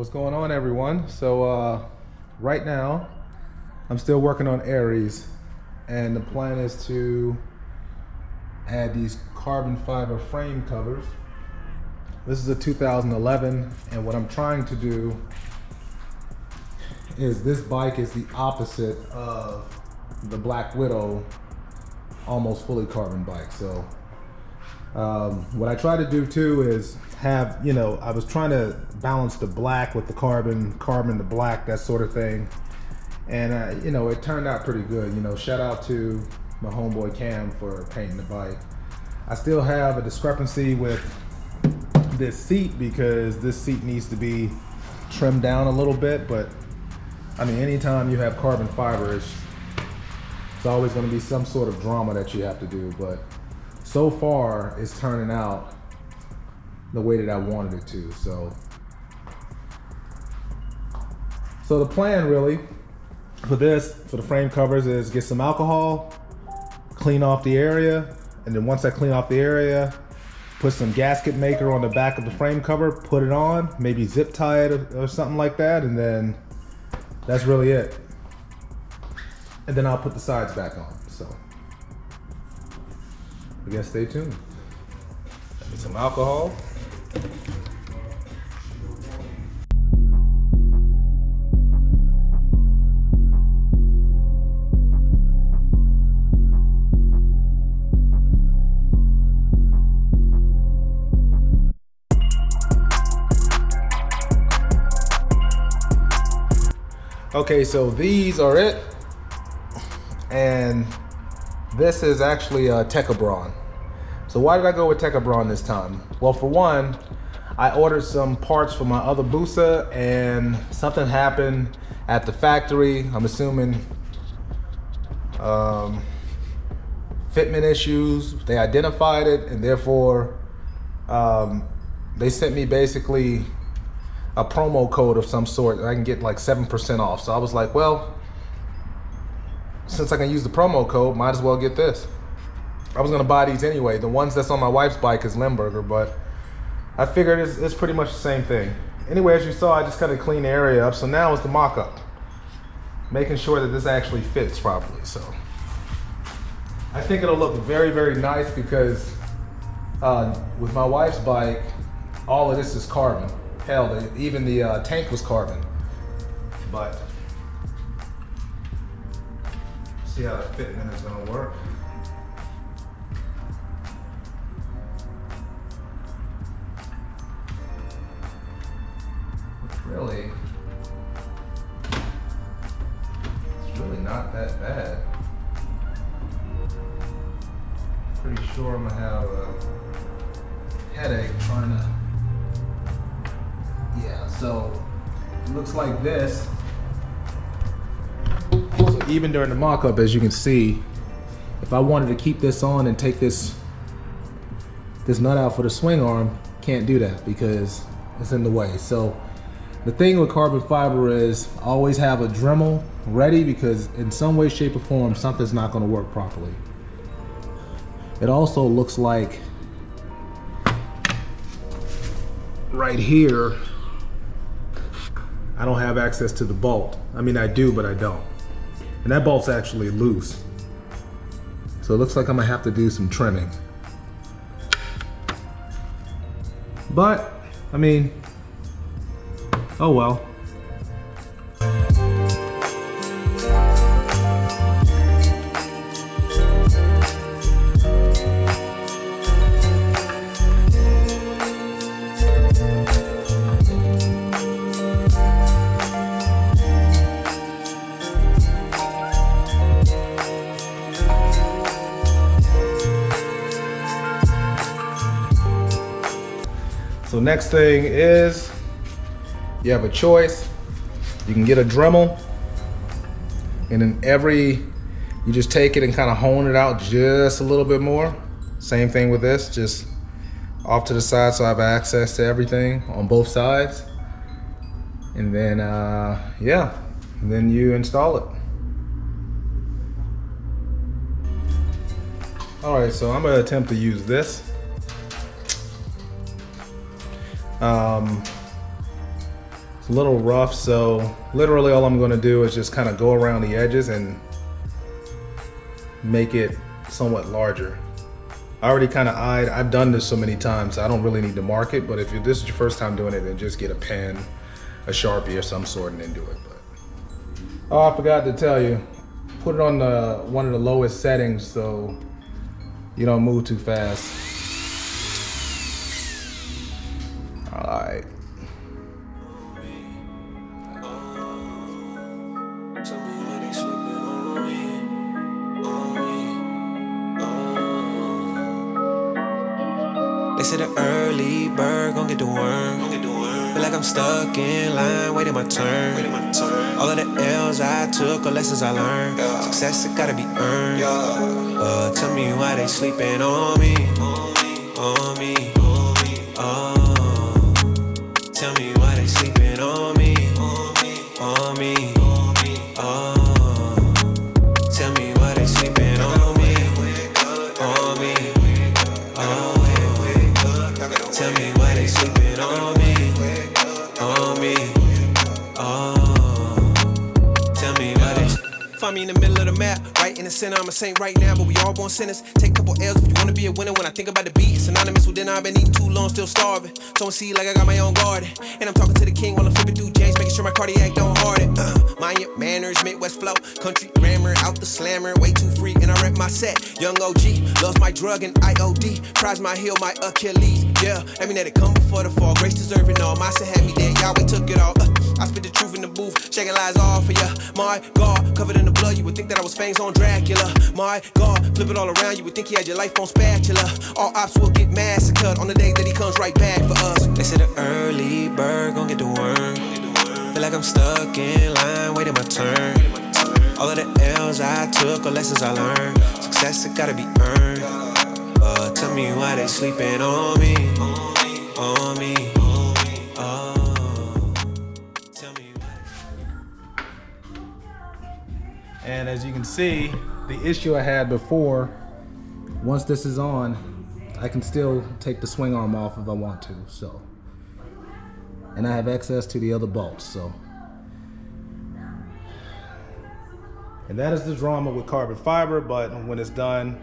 What's going on, everyone? So right now I'm still working on Aries, and the plan is to add these carbon fiber frame covers. This is a 2011, and what I'm trying to do is, this bike is the opposite of the Black Widow almost fully carbon bike. So what I try to do too is have, I was trying to balance the black with the carbon to black, that sort of thing. And it turned out pretty good. Shout out to my homeboy Cam for painting the bike. I still have a discrepancy with this seat because this seat needs to be trimmed down a little bit, but I mean, anytime you have carbon fiber, it's always going to be some sort of drama that you have to do. But so far, it's turning out the way that I wanted it to. So the plan really for the frame covers is get some alcohol, clean off the area, and then once I clean off the area, put some gasket maker on the back of the frame cover, put it on, maybe zip tie it or something like that, and then that's really it. And then I'll put the sides back on. So I guess stay tuned. Get some alcohol. Okay, so these are it, and this is actually a Tekabron. So why did I go with Tekabron this time? Well, for one, I ordered some parts for my other Busa, and something happened at the factory. I'm assuming fitment issues. They identified it, and therefore they sent me basically a promo code of some sort. I can get like 7% off. So I was like, well, since I can use the promo code, might as well get this. I was gonna buy these anyway. The ones that's on my wife's bike is Limburger, but I figured it's pretty much the same thing. Anyway, as you saw, I just kind of cleaned the area up. So now it's the mock-up, making sure that this actually fits properly. So I think it'll look very, very nice because with my wife's bike, all of this is carbon. Hell, even the tank was carbon. But see how the fitment is gonna work. It's really not that bad. Pretty sure I'm gonna have a headache trying to. Yeah, so it looks like this. So even during the mock-up, as you can see, if I wanted to keep this on and take this nut out for the swing arm, can't do that because it's in the way. So the thing with carbon fiber is always have a Dremel ready, because in some way, shape, or form, something's not going to work properly. It also looks like right here, I don't have access to the bolt. I mean, I do, but I don't. And that bolt's actually loose. So it looks like I'm gonna have to do some trimming. But, I mean, oh well. So next thing is, you have a choice. You can get a Dremel, and then you just take it and kind of hone it out just a little bit more. Same thing with this, just off to the side so I have access to everything on both sides. And then, yeah, and then you install it. All right, so I'm gonna attempt to use this. It's a little rough, so literally all I'm going to do is just kind of go around the edges and make it somewhat larger. I already kind of I've done this so many times, so I don't really need to mark it, but if this is your first time doing it, then just get a pen, a Sharpie or some sort, and then do it. But oh, I forgot to tell you, put it on one of the lowest settings so you don't move too fast. All right. They said the early bird gon' get the worm. Feel like I'm stuck in line, waiting my turn. All of the L's I took are lessons I learned. Success, it gotta be earned. Tell me why they sleeping on me. On me. Tell me why they sleeping on me. On me. Tell me why they sleeping on me. On me. Tell me why they sleeping on me. On me. Tell me why they. Find me in the middle of the map, right in the center. I'm a saint right now, but we all born sinners. Take a couple L's if you wanna be a winner. When I think about the beat, synonymous with dinner. I've been eating too long, still starving. Don't see like I got my own garden. And I'm talking to the king while I'm flipping through James, making sure my cardiac don't harden. Mind your manners, Midwest flow, country grammar, out the slammer, way too free. And I rep my set. Young OG, loves my drug and IOD. Prize my heel, my Achilles. Yeah, I mean that it come before the fall. Grace deserving all. My son had me there, Yahweh took it all. I spit the truth in the booth, shaking lies off for ya. My God, covered in the blood, you would think that I was fangs on Dracula. My God, flip it all around, you would think he had your life on spatula. All ops will get massacred on the day that he comes right back for us. They said the early bird gon' get the worm. Feel like I'm stuck in line, waiting my turn. All of the L's I took are lessons I learned. Success, it gotta be earned. Tell me why they sleeping on me. On me. And as you can see, the issue I had before, once this is on, I can still take the swing arm off if I want to, so. And I have access to the other bolts, so. And that is the drama with carbon fiber, but when it's done,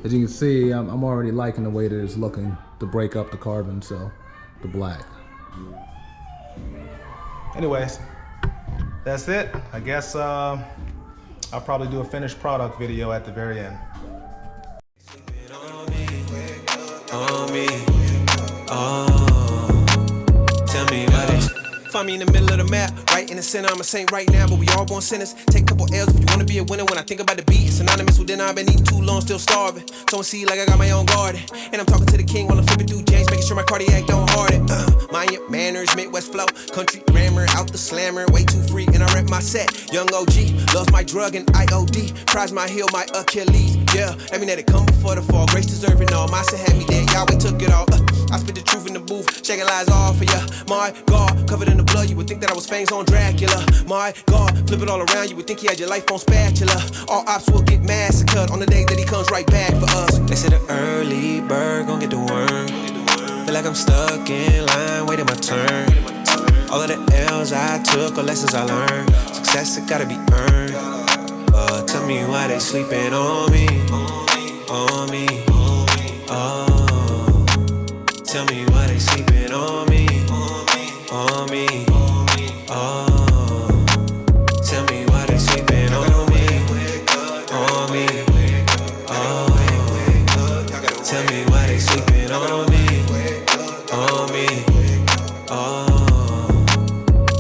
as you can see, I'm already liking the way that it's looking to break up the carbon, so, the black. Anyways. That's it. I guess I'll probably do a finished product video at the very end. On me. Tell me why they. Find me in the middle of the map, right in the center. I'm a saint right now, but we all born sinners. Take a couple L's if you wanna be a winner. When I think about the beat, synonymous with dinner. I've been eating too long, still starving. Don't see like I got my own garden. And I'm talking to the king while I'm flipping through James, making sure my cardiac don't harden. Mind your manners, Midwest flow, country grammar, out the slammer, way too free. And I rep my set. Young OG, loves my drug and IOD. Prize my heel, my Achilles. Yeah, I mean that it come before the fall. Grace deserving all. My son had me there, Yahweh took it all. I spit the truth in the booth, shaking lies off for ya. My God, covered in the blood, you would think that I was fangs on Dracula. My God, flip it all around, you would think he had your life on spatula. All ops will get massacred on the day that he comes right back for us. They said the early bird gon' get the worm. Feel like I'm stuck in line, waiting my turn. All of the L's I took are lessons I learned. Success, it gotta be earned. Tell me why they sleeping on me. On me. Tell me why they sleeping on me. On me. Tell me why they sleeping on me. On me. Tell me why they sleeping on me. On me.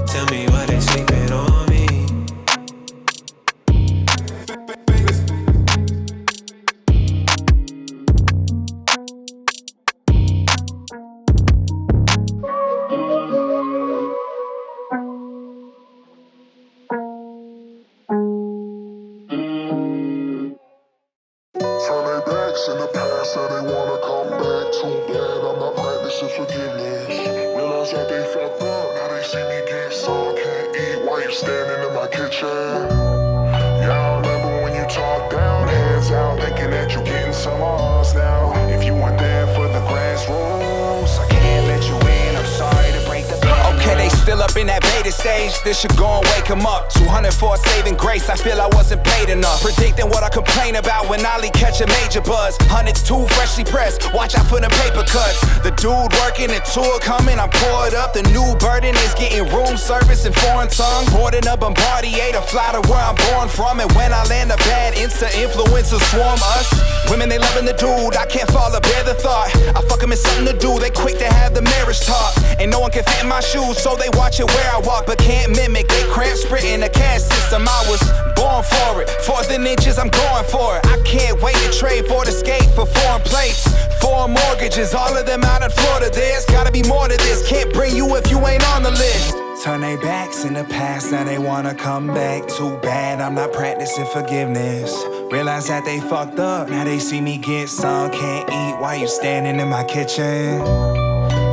Tell me why they sleeping on me. Turn their backs in the past, now they wanna come back. Too bad I'm not practicing forgiveness. Realize that they fucked up, now they see me get so I can't eat while you standing in my kitchen. Yeah, I remember when you talked down, hands out, thinking that you getting some odds now. If you weren't there for the grassroots, I can't let you in, I'm sorry to break the still up in that beta stage. This should go and wake him up. 200 for a saving grace, I feel I wasn't paid enough. Predicting what I complain about when Ollie catch a major buzz. Hundreds too freshly pressed, watch out for them paper cuts. The dude working, the tour coming, I'm poured up. The new burden is getting room service in foreign tongue. Boarding a Bombardier to fly to where I'm born from. And when I land a bad Insta-influencers swarm us. Women, they loving the dude, I can't fall or bear the thought. I fuck them in something to do, they quick to have the marriage talk. And no one can fit in my shoes, so they watch it where I walk, but can't mimic. They cramp sprinting the cash system, I was born for it. 4th and inches, I'm going for it. I can't wait to trade for the skate for foreign plates. 4 mortgages, all of them out in Florida. There's gotta be more to this, can't bring you if you ain't on the list. Turn their backs in the past, now they wanna come back. Too bad I'm not practicing forgiveness. Realize that they fucked up, now they see me get some. Can't eat while you standing in my kitchen.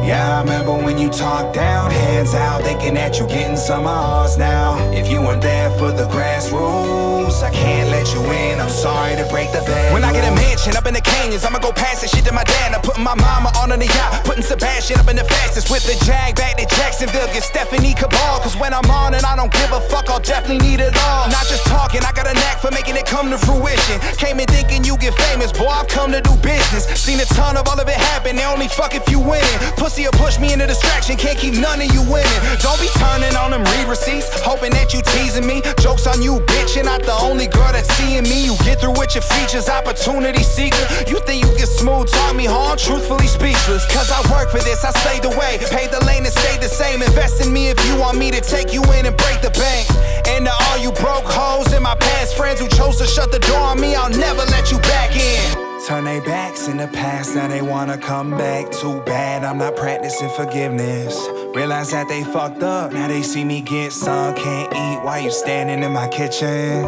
Yeah, I remember when you talked down, hands out, thinking that you getting some of ours now. If you weren't there for the grass rules, I can't let you in, I'm sorry to break the bad. When I get a mansion up in the canyons, I'ma go pass this shit to my dad. I'm putting my mama on the yacht, putting Sebastian up in the fastest. With the Jag back to Jacksonville, get Stephanie Cabal. Cause when I'm on and I don't give a fuck, I'll definitely need it all. Not just talking, I got a knack for making it come to fruition. Came in thinking you get famous, boy, I've come to do business. Seen a ton of all of it happen, they only fuck if you winning. Pussy or push me into distraction, can't keep none of you winning. Don't be turning on them read receipts, hoping that you teasing me. Joke's on you, bitch, you're not the only girl that's seeing me. You get through with your features, opportunity seeker. You think you get smooth, talk me hard, truthfully speechless. Cause I work for this, I slaved away, paid the lane and stayed the same. Invest in me if you want me to take you in and break the bank. And to all you broke hoes and my past friends who chose to shut the door on me, I'll never let you back in. Turn their backs in the past, now they wanna come back. Too bad I'm not practicing forgiveness. Realize that they fucked up, now they see me get some. Can't eat while you standing in my kitchen.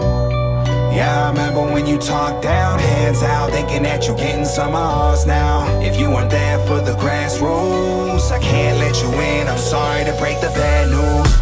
Yeah, I remember when you talked down, hands out, thinking that you getting some of ours now. If you weren't there for the grass rules, I can't let you in, I'm sorry to break the bad news.